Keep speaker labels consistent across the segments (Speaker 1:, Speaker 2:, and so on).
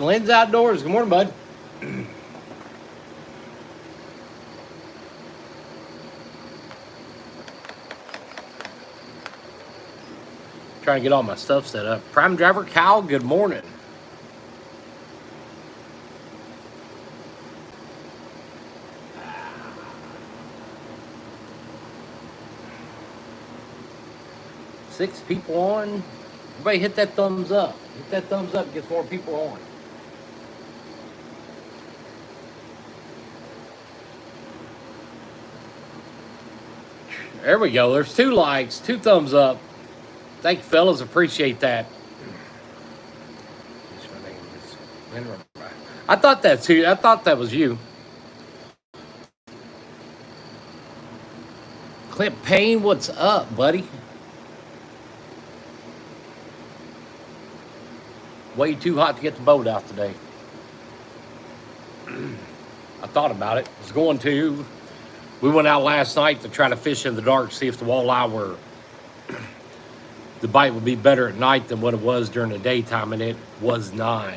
Speaker 1: Glenn's Outdoors. Good morning, bud. Trying to get all my stuff set up. Prime Driver Kyle, good morning. Six people on. Everybody hit that thumbs up. Hit that thumbs up, gets more people on. There we go. There's 2 likes, 2 thumbs up. Thank you, fellas. Appreciate that. I thought that's who. I thought that was you. Clint Payne, what's up, buddy? Way too hot to get the boat out today. I thought about it. I was going to. We went out last night to try to fish in the dark, see if the walleye were. The bite would be better at night than what it was during the daytime, and it was not.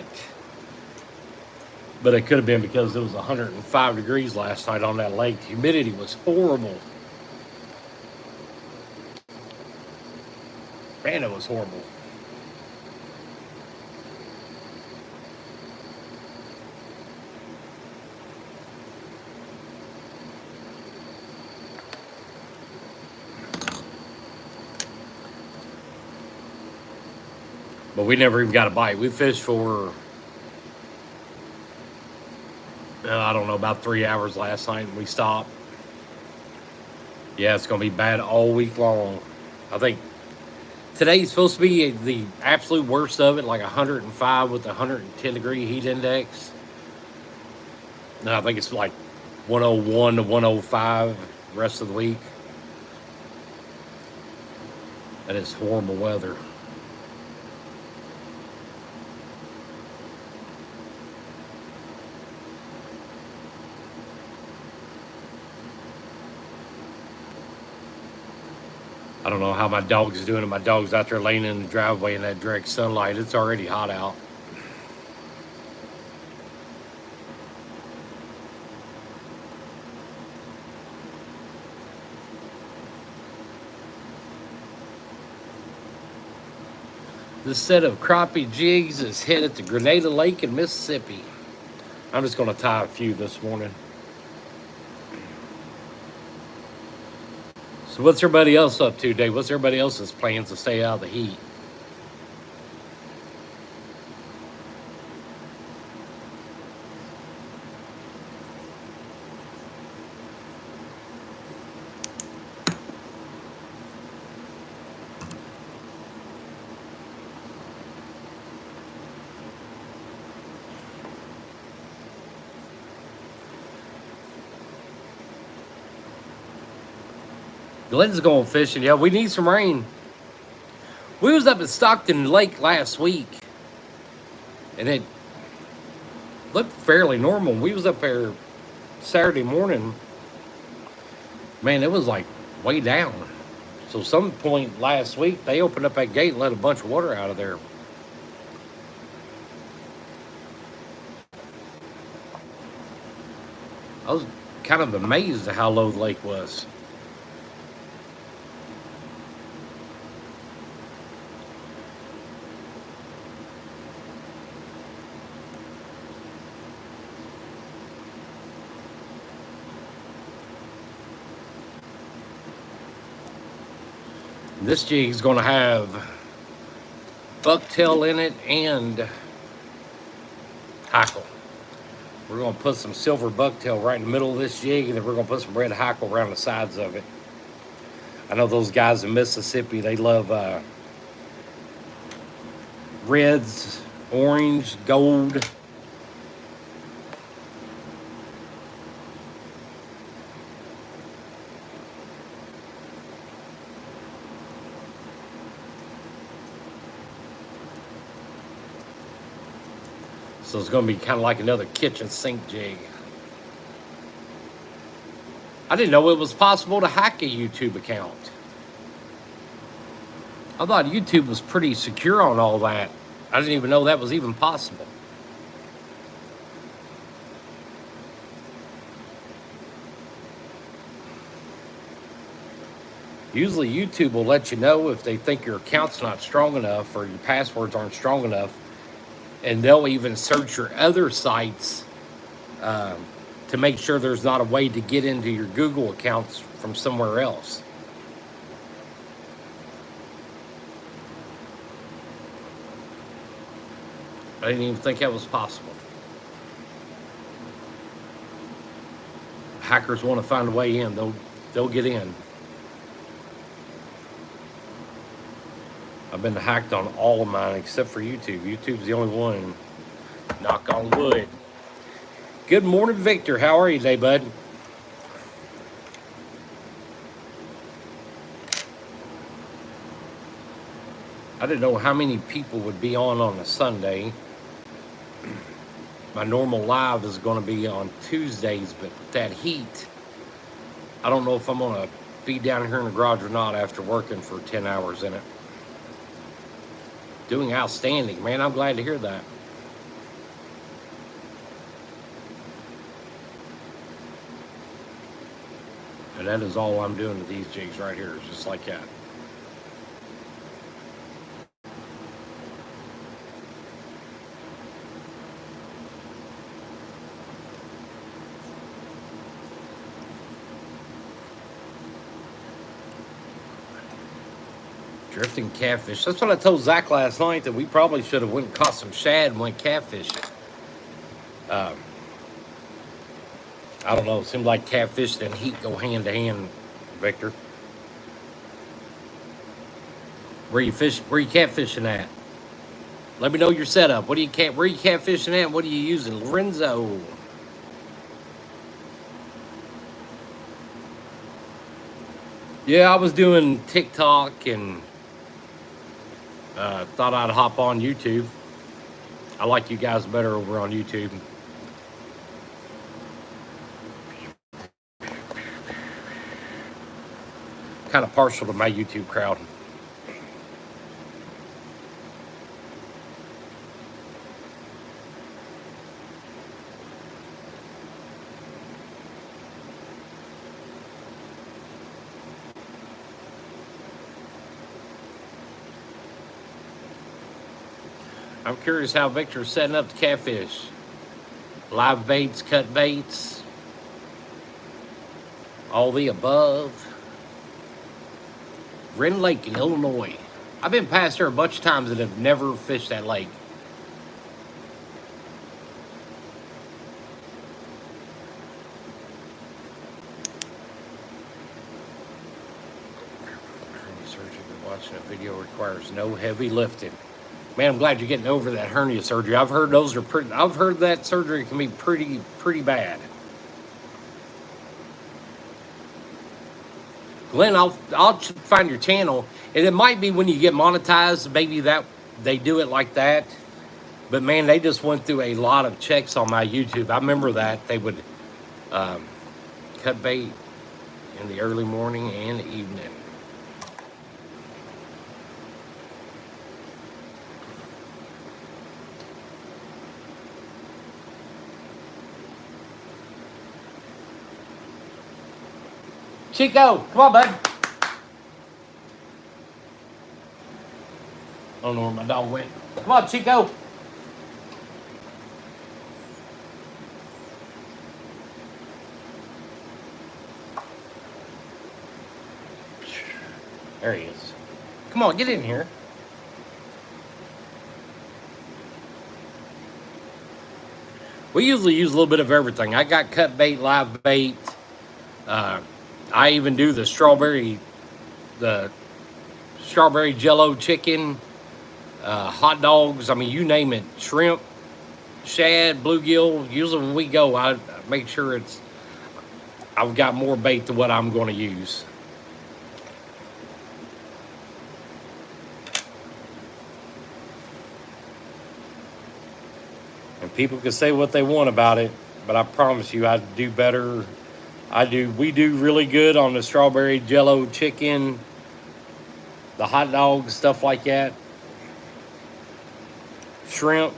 Speaker 1: But it could have been because it was 105 degrees last night on that lake. The humidity was horrible. Man, it was horrible. But we never even got a bite. We fished for, I don't know, about 3 hours last night, and we stopped. Yeah, it's going to be bad all week long. I think today's supposed to be the absolute worst of it, like 105 with a 110-degree heat index. And I think it's like 101 to 105 the rest of the week. That is horrible weather. I don't know how my dog's doing. My dog's out there laying in the driveway in that direct sunlight. It's already hot out. This set of crappie jigs is headed to Grenada Lake in Mississippi. I'm just going to tie a few this morning. So what's everybody else up to today? What's everybody else's plans to stay out of the heat? Glenn's going fishing. Yeah, we need some rain. We was up at Stockton Lake last week, and it looked fairly normal. We was up there Saturday morning. Man, it was like way down. So some point last week, they opened up that gate and let a bunch of water out of there. I was kind of amazed at how low the lake was. This jig is going to have bucktail in it and hackle. We're going to put some silver bucktail right in the middle of this jig, and then we're going to put some red hackle around the sides of it. I know those guys in Mississippi, they love reds, orange, gold. So it's going to be kind of like another kitchen sink jig. I didn't know it was possible to hack a YouTube account. I thought YouTube was pretty secure on all that. I didn't even know that was even possible. Usually YouTube will let you know if they think your account's not strong enough or your passwords aren't strong enough, and they'll even search your other sites to make sure there's not a way to get into your Google accounts from somewhere else. I didn't even think that was possible. Hackers want to find a way in, they'll get in. I've been hacked on all of mine except for YouTube. YouTube's the only one. Knock on wood. Good morning, Victor. How are you today, bud? I didn't know how many people would be on a Sunday. My normal live is going to be on Tuesdays, but with that heat, I don't know if I'm going to be down here in the garage or not after working for 10 hours in it. Doing outstanding, man. I'm glad to hear that. And that is all I'm doing with these jigs right here, just like that. Drifting catfish. That's what I told Zach last night, that we probably should have went and caught some shad and went catfishing. I don't know. It seemed like catfish and heat go hand to hand, Victor. Where you catfishing at? Let me know your setup. Where you catfishing at? What are you using? Lorenzo. Yeah, I was doing TikTok and thought I'd hop on YouTube. I like you guys better over on YouTube. Kind of partial to my YouTube crowd. I'm curious how Victor's setting up the catfish. Live baits, cut baits, all the above. Wren Lake in Illinois. I've been past there a bunch of times and have never fished that lake. Surgery, watching a video requires no heavy lifting. Man, I'm glad you're getting over that hernia surgery. I've heard those are pretty. I've heard that surgery can be pretty bad. Glenn, I'll find your channel, and it might be when you get monetized, maybe that they do it like that. But man, they just went through a lot of checks on my YouTube. I remember that they would cut bait in the early morning and evening. Chico, come on, bud. I don't know where my dog went. Come on, Chico. There he is. Come on, get in here. We usually use a little bit of everything. I got cut bait, live bait. I even do the strawberry jello chicken, hot dogs. I mean, you name it. Shrimp, shad, bluegill. Usually when we go, I make sure I've got more bait than what I'm going to use. And people can say what they want about it, but I promise you I do better. We do really good on the strawberry jello chicken, the hot dogs, stuff like that. Shrimp.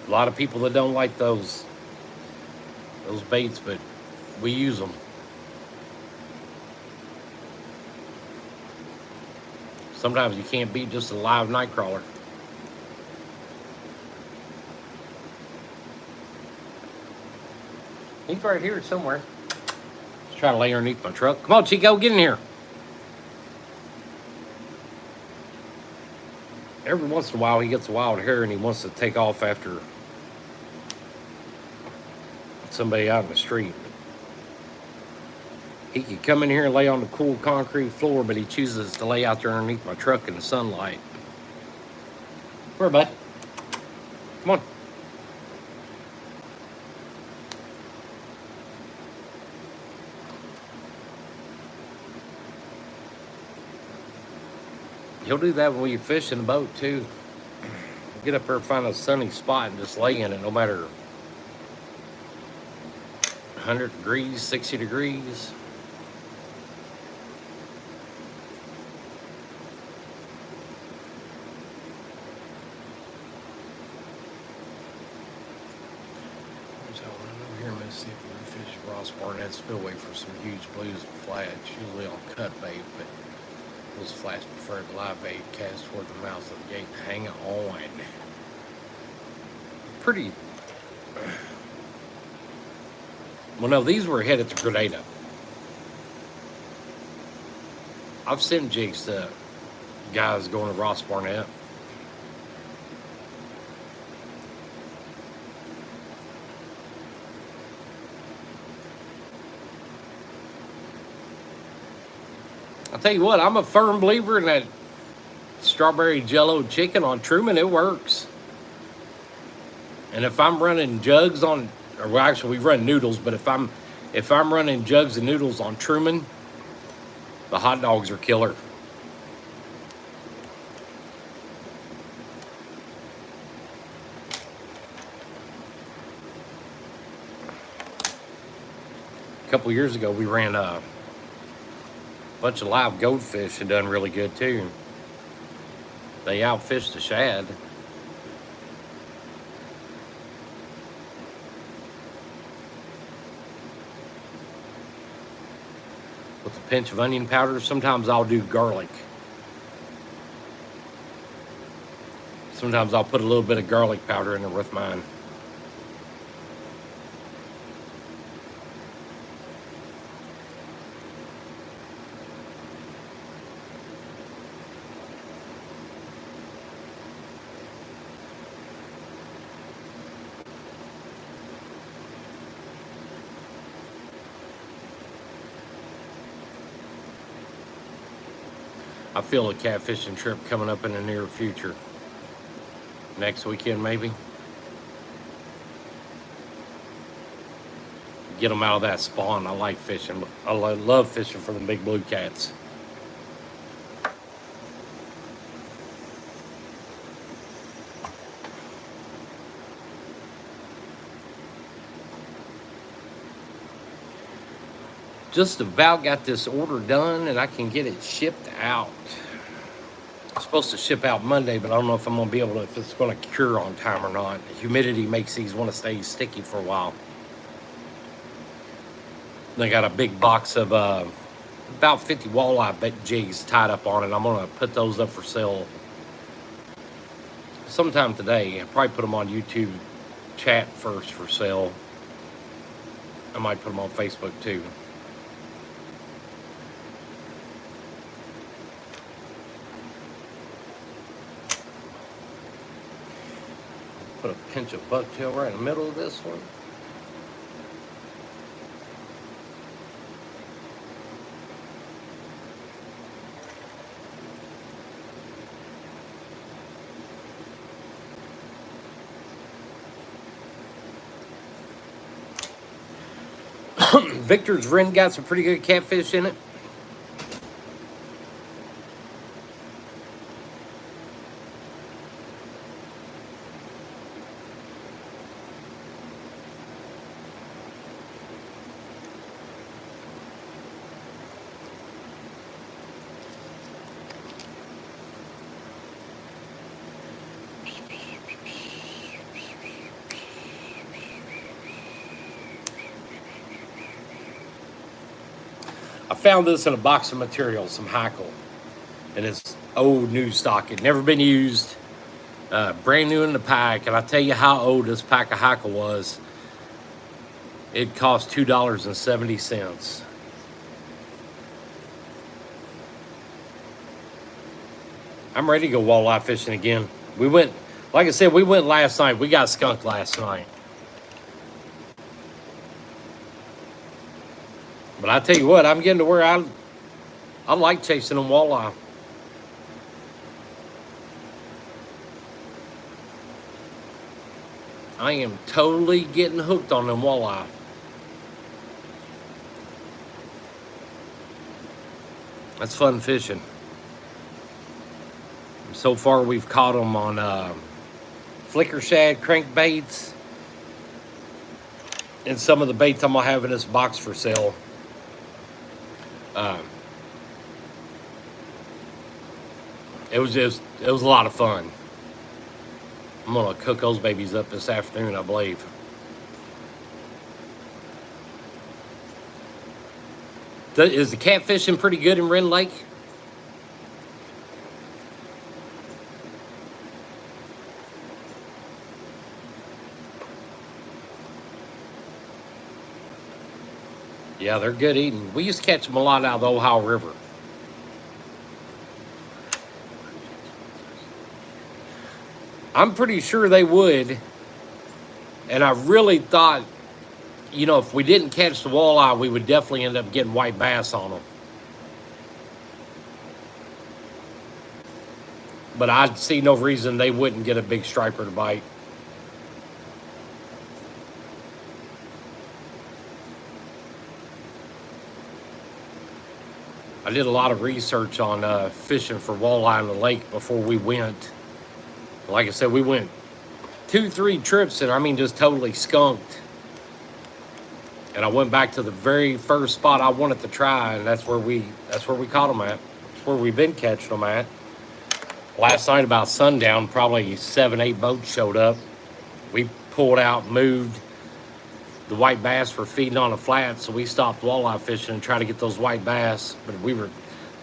Speaker 1: A lot of people that don't like those. those baits, but we use them. Sometimes you can't beat just a live night crawler. He's right here somewhere. He's trying to lay underneath my truck. Come on, Chico, get in here. Every once in a while, he gets a wild hair and he wants to take off after somebody out in the street. He could come in here and lay on the cool concrete floor, but he chooses to lay out there underneath my truck in the sunlight. Come here, bud. Come on. He'll do that when you fish in the boat, too. Get up there, find a sunny spot, and just lay in it, no matter 100 degrees, 60 degrees. Over here in Mississippi, we fish Ross Barnett spillway for some huge blues and flats, usually on cut bait, but those flats preferred live bait cast toward the mouth of the gate. Hang on. Pretty. Well, no, these were headed to Grenada. I've sent jigs to guys going to Ross Barnett. I'll tell you what, I'm a firm believer in that strawberry jello chicken on Truman. It works. And if I'm running jugs on, or well, actually we run noodles, but if I'm running jugs and noodles on Truman, the hot dogs are killer. A couple years ago, we ran a bunch of live goldfish and done really good too. They outfished the shad. With a pinch of onion powder, sometimes I'll do garlic. Sometimes I'll put a little bit of garlic powder in there with mine. I feel a catfishing trip coming up in the near future. Next weekend, maybe. Get them out of that spawn. I like fishing. I love fishing for the big blue cats. Just about got this order done and I can get it shipped out. It's supposed to ship out Monday, but I don't know if I'm gonna be able to, if it's gonna cure on time or not. Humidity makes these want to stay sticky for a while. They got a big box of about 50 walleye jigs tied up on it. I'm gonna put those up for sale sometime today. I'll probably put them on YouTube chat first for sale. I might put them on Facebook too. Put a pinch of bucktail right in the middle of this one. Victor's Wren got some pretty good catfish in it. I found this in a box of materials, some hackle, and it's old new stock. It never been used, brand new in the pack. And I tell you how old this pack of hackle was. It cost $2.70. I'm ready to go walleye fishing again. We went, like I said, we went last night. We got skunked last night. But I tell you what, I'm getting to where I like chasing them walleye. I am totally getting hooked on them walleye. That's fun fishing. So far, we've caught them on flicker shad, crankbaits, and some of the baits I'm gonna have in this box for sale. It was a lot of fun. I'm gonna cook those babies up this afternoon, I believe. Is the catfishing pretty good in Wren Lake? Yeah, they're good eating. We used to catch them a lot out of the Ohio River. I'm pretty sure they would. And I really thought, you know, if we didn't catch the walleye, we would definitely end up getting white bass on them. But I see no reason they wouldn't get a big striper to bite. I did a lot of research on fishing for walleye in the lake before we went. Like I said, we went 2-3 trips and I mean just totally skunked. And I went back to the very first spot I wanted to try, and that's where we caught them at. That's where we've been catching them at. Last night about sundown, probably 7-8 boats showed up. We pulled out, moved. The white bass were feeding on a flat, so we stopped walleye fishing and tried to get those white bass. But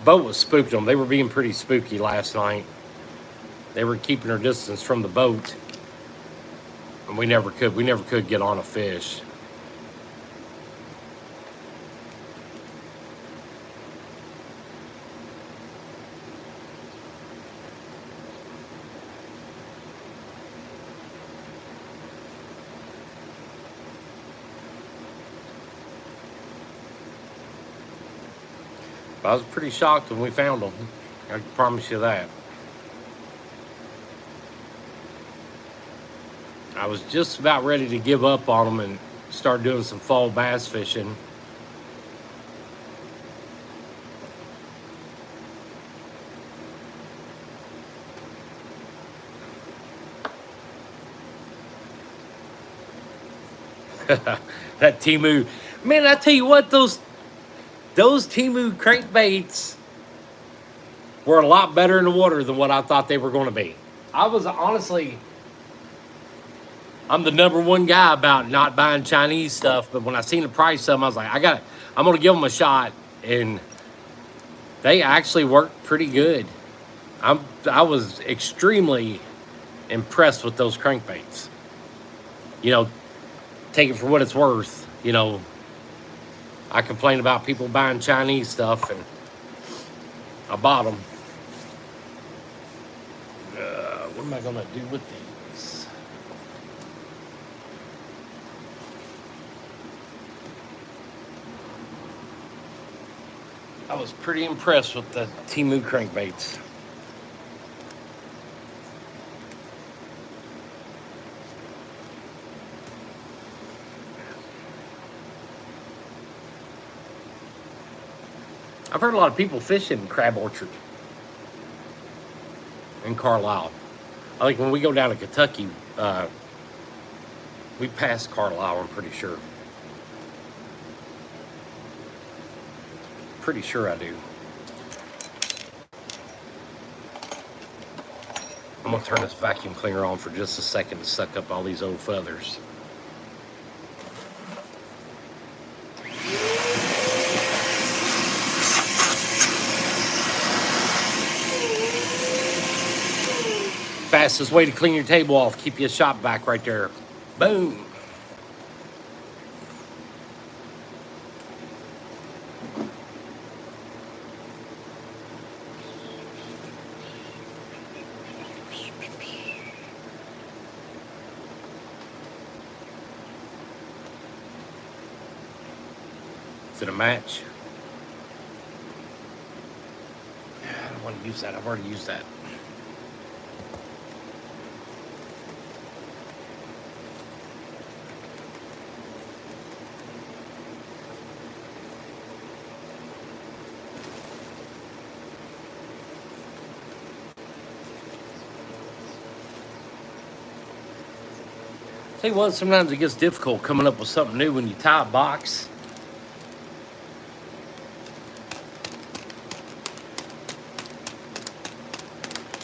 Speaker 1: boat was spooking them. They were being pretty spooky last night. They were keeping their distance from the boat, and we never could get on a fish. But I was pretty shocked when we found them. I can promise you that. I was just about ready to give up on them and start doing some fall bass fishing. That Timu, man, I tell you what, those Timu crankbaits were a lot better in the water than what I thought they were going to be. I was honestly, I'm the #1 guy about not buying Chinese stuff, but when I seen the price of them, I was like, I'm going to give them a shot, and they actually worked pretty good. I was extremely impressed with those crankbaits. You know, take it for what it's worth. You know, I complain about people buying Chinese stuff, and I bought them. What am I going to do with these? I was pretty impressed with the Timu crankbaits. I've heard a lot of people fishing Crab Orchard in Carlisle. I think when we go down to Kentucky, we pass Carlisle, I'm pretty sure. Pretty sure I do. I'm gonna turn this vacuum cleaner on for just a second to suck up all these old feathers. Fastest way to clean your table off. Keep your shop vac right there. Boom. Is it a match? I don't want to use that. I've already used that. Tell you what, sometimes it gets difficult coming up with something new when you tie a box.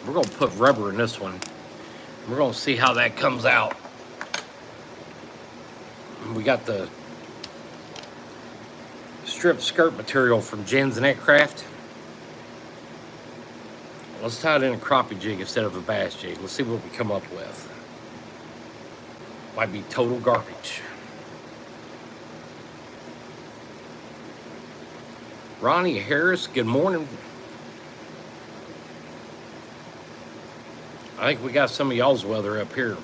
Speaker 1: We're going to put rubber in this one. We're going to see how that comes out. We got the strip skirt material from Jansenet Craft. Let's tie it in a crappie jig instead of a bass jig. Let's see what we come up with. Might be total garbage. Ronnie Harris, good morning. I think we got some of y'all's weather up here.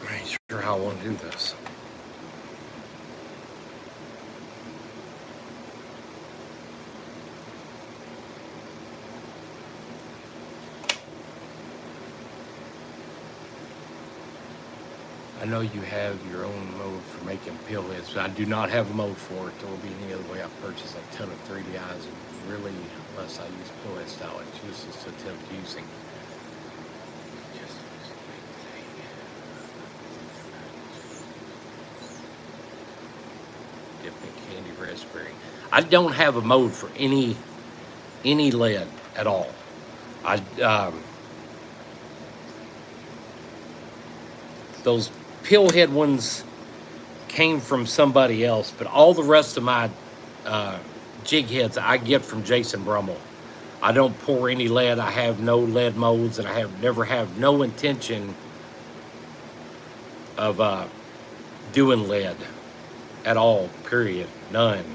Speaker 1: I ain't sure how I want to do this. I know you have your own mode for making pill heads, but I do not have a mode for it. There will be any other way. I purchased a ton of 3D eyes, and really, unless I use pill head style, it's useless to attempt using. Dipping candy raspberry. I don't have a mode for any lead at all. Those pillhead ones came from somebody else, but all the rest of my jig heads I get from Jason Brummel. I don't pour any lead. I have no lead molds, and I never have no intention of doing lead at all, period. None.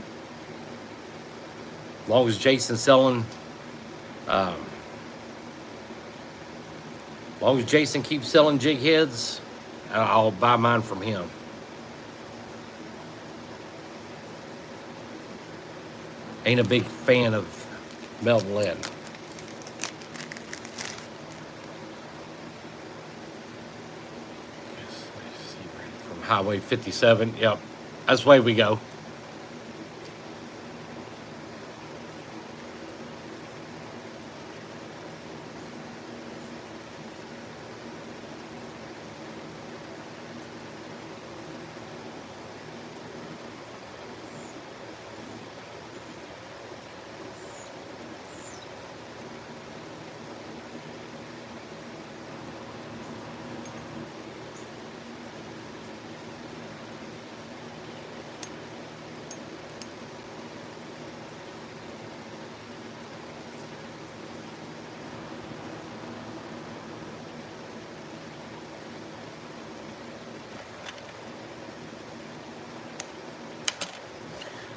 Speaker 1: As long as Jason's selling, as long as Jason keeps selling jig heads, I'll buy mine from him. Ain't a big fan of melting lead. From Highway 57, yep, that's the way we go.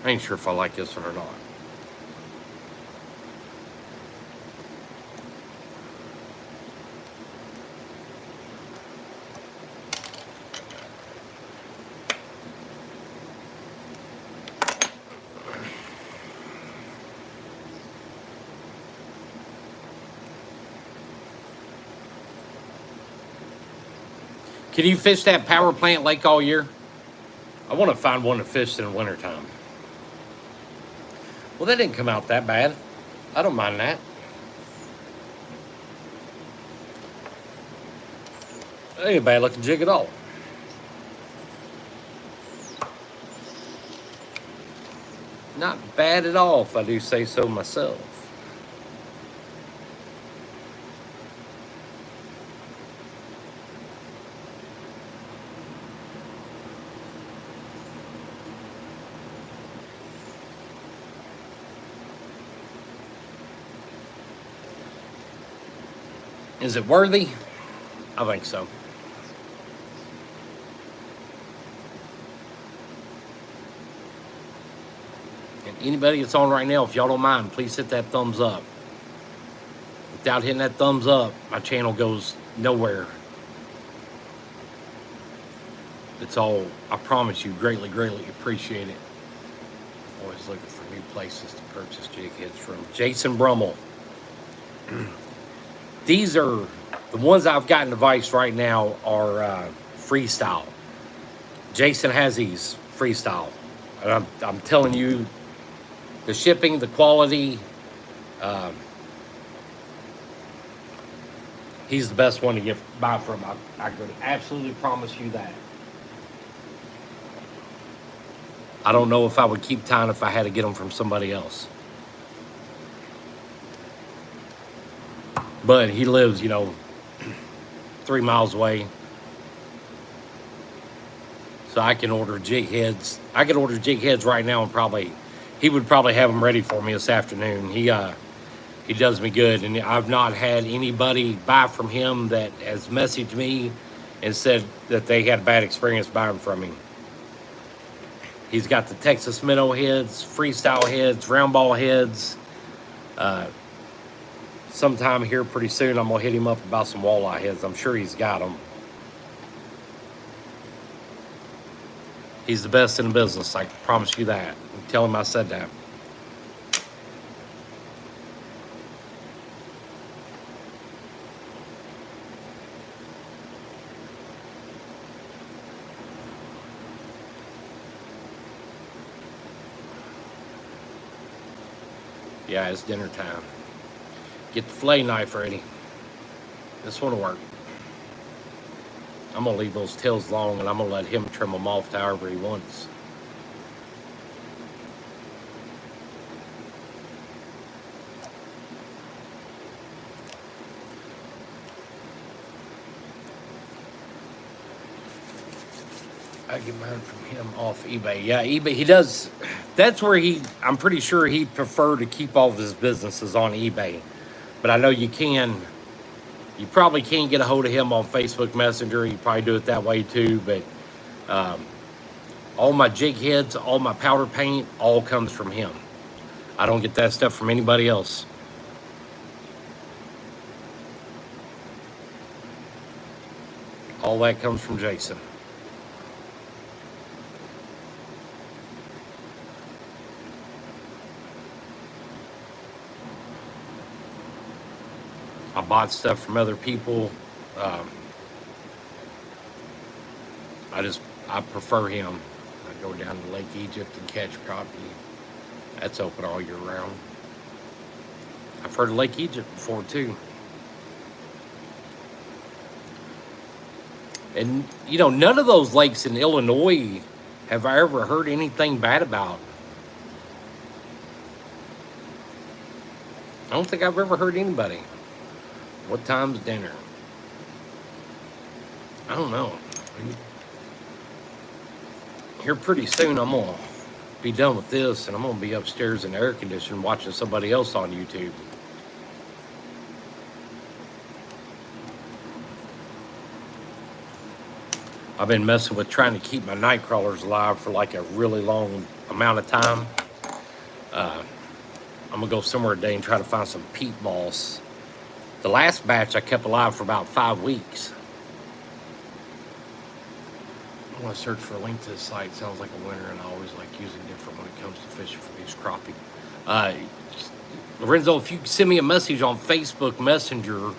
Speaker 1: I ain't sure if I like this one or not. Can you fish that power plant lake all year? I want to find one to fish in the wintertime. Well, that didn't come out that bad. I don't mind that. That ain't a bad looking jig at all. Not bad at all, if I do say so myself. Is it worthy? I think so. And anybody that's on right now, if y'all don't mind, please hit that thumbs up. Without hitting that thumbs up, my channel goes nowhere. It's all, I promise you, greatly, greatly appreciate it. Always looking for new places to purchase jig heads from. Jason Brummel. These are, the ones I've got in the vise right now are freestyle. Jason has these freestyle. And I'm telling you, the shipping, the quality, he's the best one to buy from. I could absolutely promise you that. I don't know if I would keep tying if I had to get them from somebody else. But he lives, 3 miles away. So I can order jig heads. I could order jig heads right now and he would probably have them ready for me this afternoon. He does me good. And I've not had anybody buy from him that has messaged me and said that they had a bad experience buying from him. He's got the Texas minnow heads, freestyle heads, round ball heads. Sometime here pretty soon, I'm going to hit him up about some walleye heads. I'm sure he's got them. He's the best in the business, I can promise you that. Tell him I said that. Yeah, it's dinner time. Get the fillet knife ready. This one will work. I'm going to leave those tails long and I'm going to let him trim them off however he wants. I get mine from him off eBay. Yeah, eBay, he does. That's where I'm pretty sure he'd prefer to keep all of his businesses on eBay. But I know you probably can get a hold of him on Facebook Messenger. You probably do it that way too. But all my jig heads, all my powder paint, all comes from him. I don't get that stuff from anybody else. All that comes from Jason. I bought stuff from other people. I prefer him. I go down to Lake Egypt and catch crappie. That's open all year round. I've heard of Lake Egypt before too. And none of those lakes in Illinois have I ever heard anything bad about. I don't think I've ever heard anybody. What time's dinner? I don't know. Here pretty soon I'm gonna be done with this and I'm gonna be upstairs in the air conditioning watching somebody else on YouTube. I've been messing with trying to keep my night crawlers alive for like a really long amount of time. I'm gonna go somewhere today and try to find some peat moss. The last batch I kept alive for about 5 weeks. I want to search for a link to the site. Sounds like a winner, and I always like using different when it comes to fishing for these crappie. Lorenzo, if you send me a message on Facebook Messenger,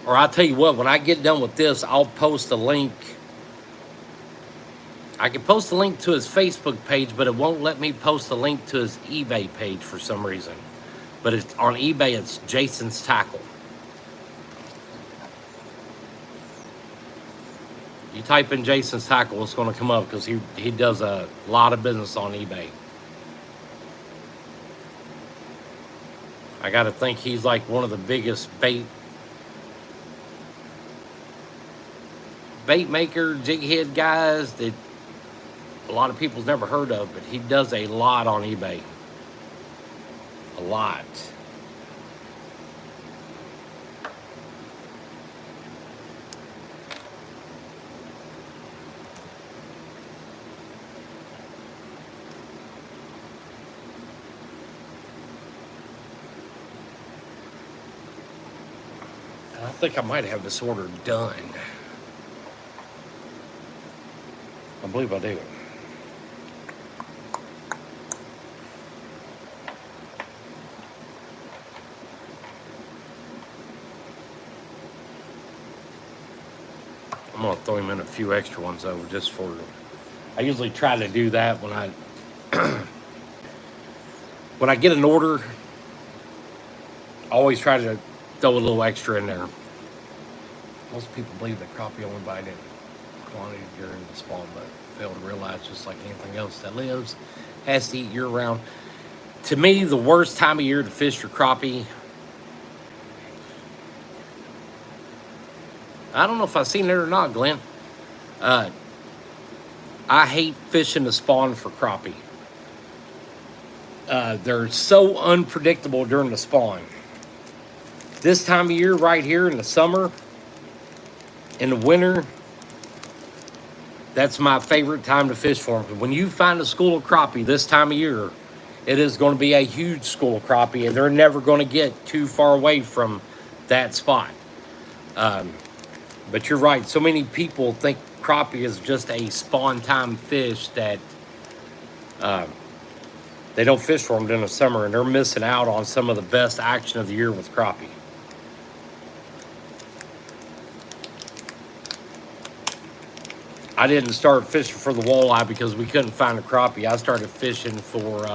Speaker 1: or I'll tell you what, when I get done with this, I'll post a link. I can post a link to his Facebook page, but it won't let me post a link to his eBay page for some reason. But it's on eBay, it's Jason's Tackle. You type in Jason's Tackle, it's going to come up because he does a lot of business on eBay. I got to think he's like one of the biggest bait maker, jig head guys that a lot of people's never heard of, but he does a lot on eBay. A lot. And I think I might have this order done. I believe I do. I'm gonna throw him in a few extra ones though, just for. I usually try to do that when I when I get an order. I always try to throw a little extra in there. Most people believe that crappie only bite in quantity during the spawn, but fail to realize, just like anything else that lives, has to eat year round. To me, the worst time of year to fish for crappie. I don't know if I've seen it or not, Glenn. I hate fishing the spawn for crappie. They're so unpredictable during the spawn. This time of year right here in the summer, in the winter, that's my favorite time to fish for them. When you find a school of crappie this time of year, it is going to be a huge school of crappie, and they're never going to get too far away from that spot. But you're right. So many people think crappie is just a spawn time fish that they don't fish for them during the summer, and they're missing out on some of the best action of the year with crappie. I didn't start fishing for the walleye because we couldn't find a crappie. I started fishing for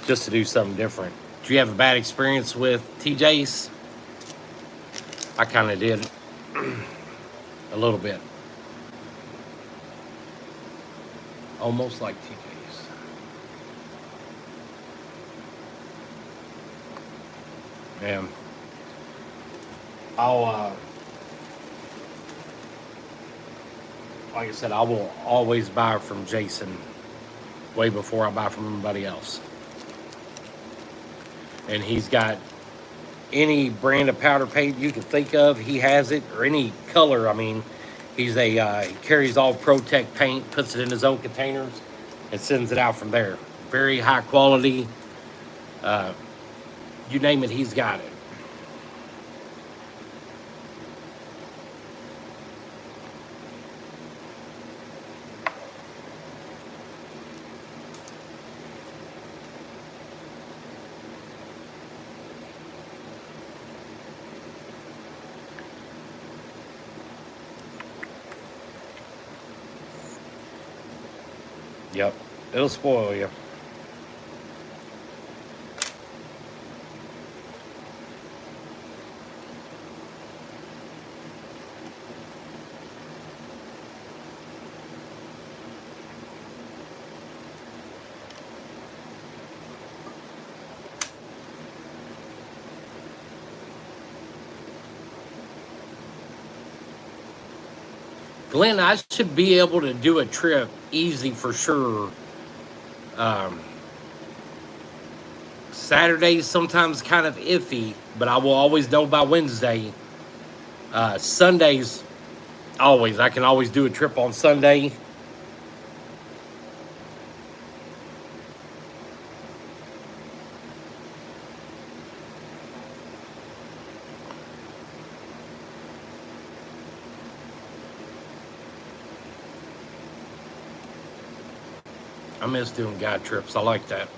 Speaker 1: just to do something different. Did you have a bad experience with TJ's? I kind of did. A little bit. Almost like TJ's. Man. Like I said, I will always buy from Jason way before I buy from anybody else. And he's got any brand of powder paint you can think of, he has it, or any color. I mean, he carries all Protect paint, puts it in his own containers, and sends it out from there. Very high quality. You name it, he's got it. Yep, it'll spoil you. Glenn, I should be able to do a trip easy for sure. Saturdays sometimes kind of iffy, but I will always know by Wednesday. Sundays, always. I can always do a trip on Sunday. I miss doing guide trips. I like that.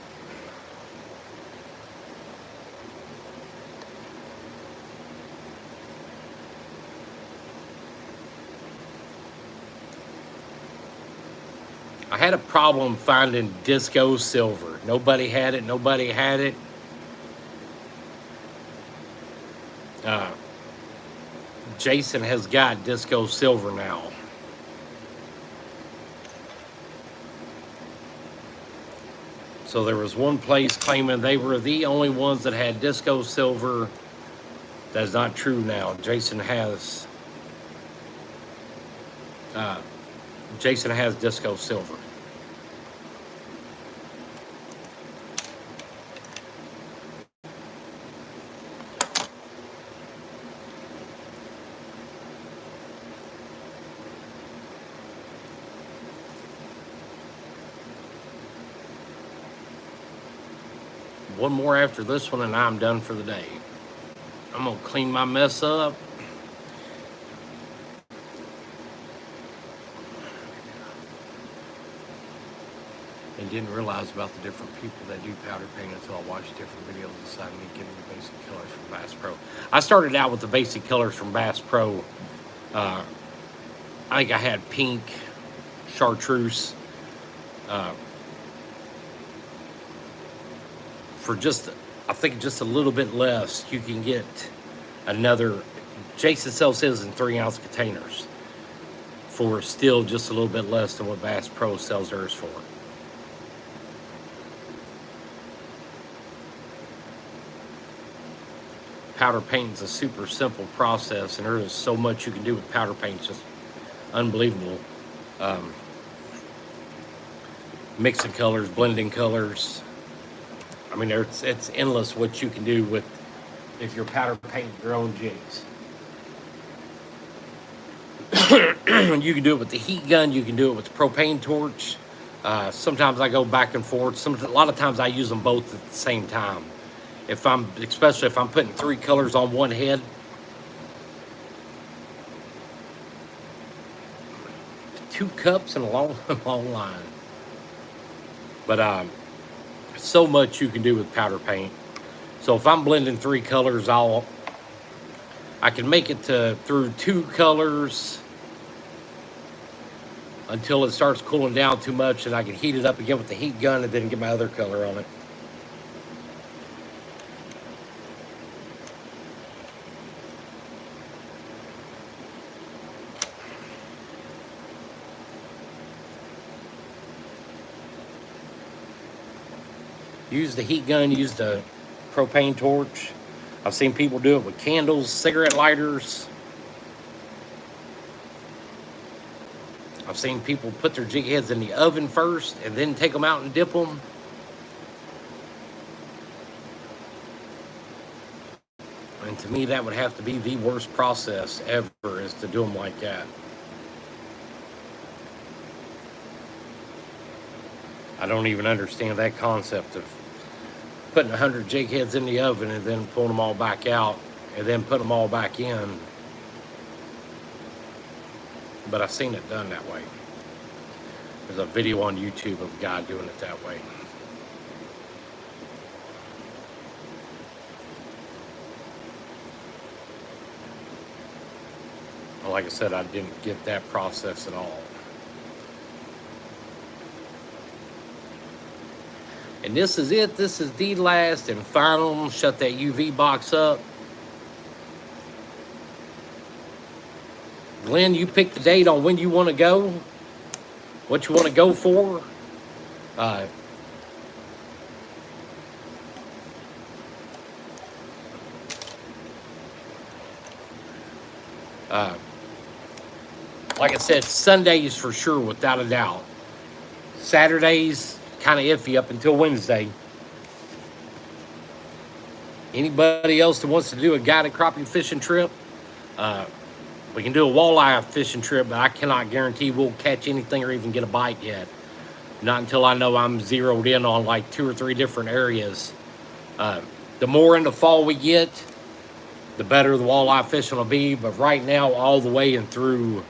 Speaker 1: I had a problem finding disco silver. Nobody had it. Nobody had it. Jason has got disco silver now. So there was one place claiming they were the only ones that had disco silver. That's not true now. Uh, Jason has disco silver. One more after this one and I'm done for the day. I'm gonna clean my mess up. And didn't realize about the different people that do powder paint until I watched different videos and decided to get into the basic colors from Bass Pro. I started out with the basic colors from Bass Pro. I think I had pink, chartreuse, for just, I think just a little bit less, you can get another. Jason sells his in 3-ounce containers for still just a little bit less than what Bass Pro sells theirs for. Powder paint is a super simple process, and there is so much you can do with powder paint. It's just unbelievable. Mixing colors, blending colors. I mean, it's endless what you can do with if you're powder painting your own jigs. You can do it with the heat gun. You can do it with the propane torch. Sometimes I go back and forth. A lot of times I use them both at the same time. Especially if I'm putting 3 colors on one head. Two cups and a long, long line. But so much you can do with powder paint. So if I'm blending 3 colors, I can make it through 2 colors until it starts cooling down too much, and I can heat it up again with the heat gun and then get my other color on it. Use the heat gun, use the propane torch. I've seen people do it with candles, cigarette lighters. I've seen people put their jig heads in the oven first and then take them out and dip them. And to me, that would have to be the worst process ever, is to do them like that. I don't even understand that concept of putting 100 jig heads in the oven and then pulling them all back out and then put them all back in. But I've seen it done that way. There's a video on YouTube of a guy doing it that way. Well, like I said, I didn't get that process at all. And this is it. This is the last and final. Shut that UV box up. Glenn, you pick the date on when you want to go. What you want to go for. Like I said, Sundays for sure, without a doubt. Saturdays, kind of iffy up until Wednesday. Anybody else that wants to do a guided crappie fishing trip, we can do a walleye fishing trip, but I cannot guarantee we'll catch anything or even get a bite yet. Not until I know I'm zeroed in on like 2 or 3 different areas. The more in the fall we get, the better the walleye fishing will be. But right now, all the way and through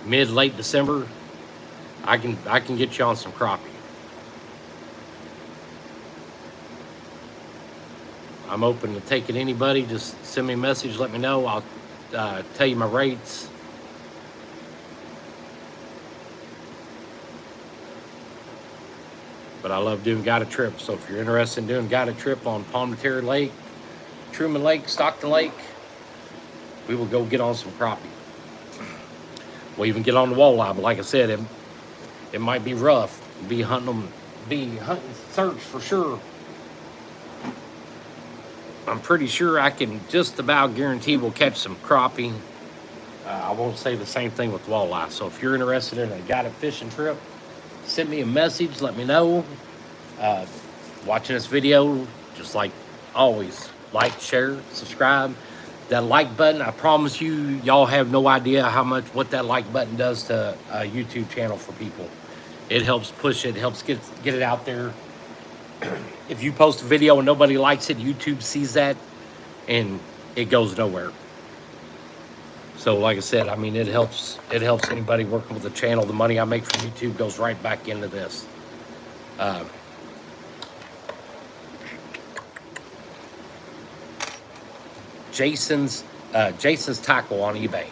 Speaker 1: mid-late December, I can get you on some crappie. I'm open to taking anybody. Just send me a message, let me know. I'll tell you my rates. But I love doing guided trips. So if you're interested in doing guided trip on Palm Terre Lake, Truman Lake, Stockton Lake, we will go get on some crappie. We'll even get on the walleye, but like I said, it might be rough. Be hunting search for sure. I'm pretty sure I can just about guarantee we'll catch some crappie. I won't say the same thing with walleye. So if you're interested in a guided fishing trip, send me a message. Let me know. Watching this video, just like always, like, share, subscribe. That like button, I promise you, y'all have no idea what that like button does to a YouTube channel for people. It helps push it, helps get it out there. If you post a video and nobody likes it, YouTube sees that and it goes nowhere. So like I said, I mean, it helps anybody working with the channel. The money I make from YouTube goes right back into this. Jason's Tackle on eBay.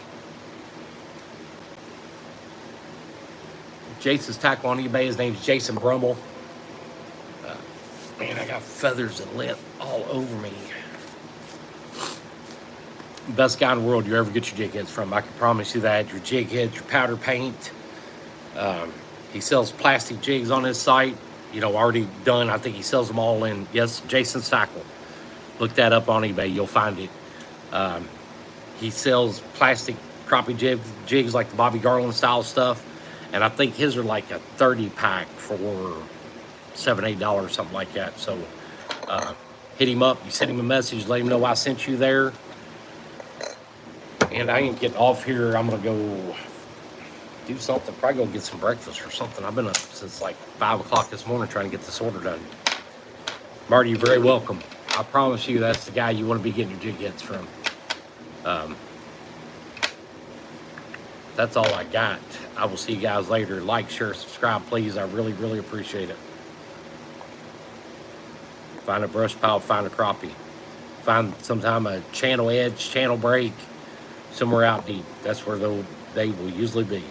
Speaker 1: Jason's Tackle on eBay. His name's Jason Brummel. Man, I got feathers and lint all over me. Best guy in the world you ever get your jig heads from. I can promise you that. Your jig heads, your powder paint. He sells plastic jigs on his site. You know, already done. I think he sells them all in. Yes, Jason's Tackle. Look that up on eBay. You'll find it. He sells plastic crappie jigs like the Bobby Garland style stuff. And I think his are like a 30 pack for $7, $8, something like that. So hit him up. You send him a message. Let him know I sent you there. And I ain't getting off here. I'm going to go do something. Probably go get some breakfast or something. I've been up since like 5 o'clock this morning trying to get this order done. Marty, you're very welcome. I promise you that's the guy you want to be getting your jig heads from. That's all I got. I will see you guys later. Like, share, subscribe, please. I really, really appreciate it. Find a brush pile, find a crappie. Find sometime a channel edge, channel break, somewhere out deep. That's where they will usually be.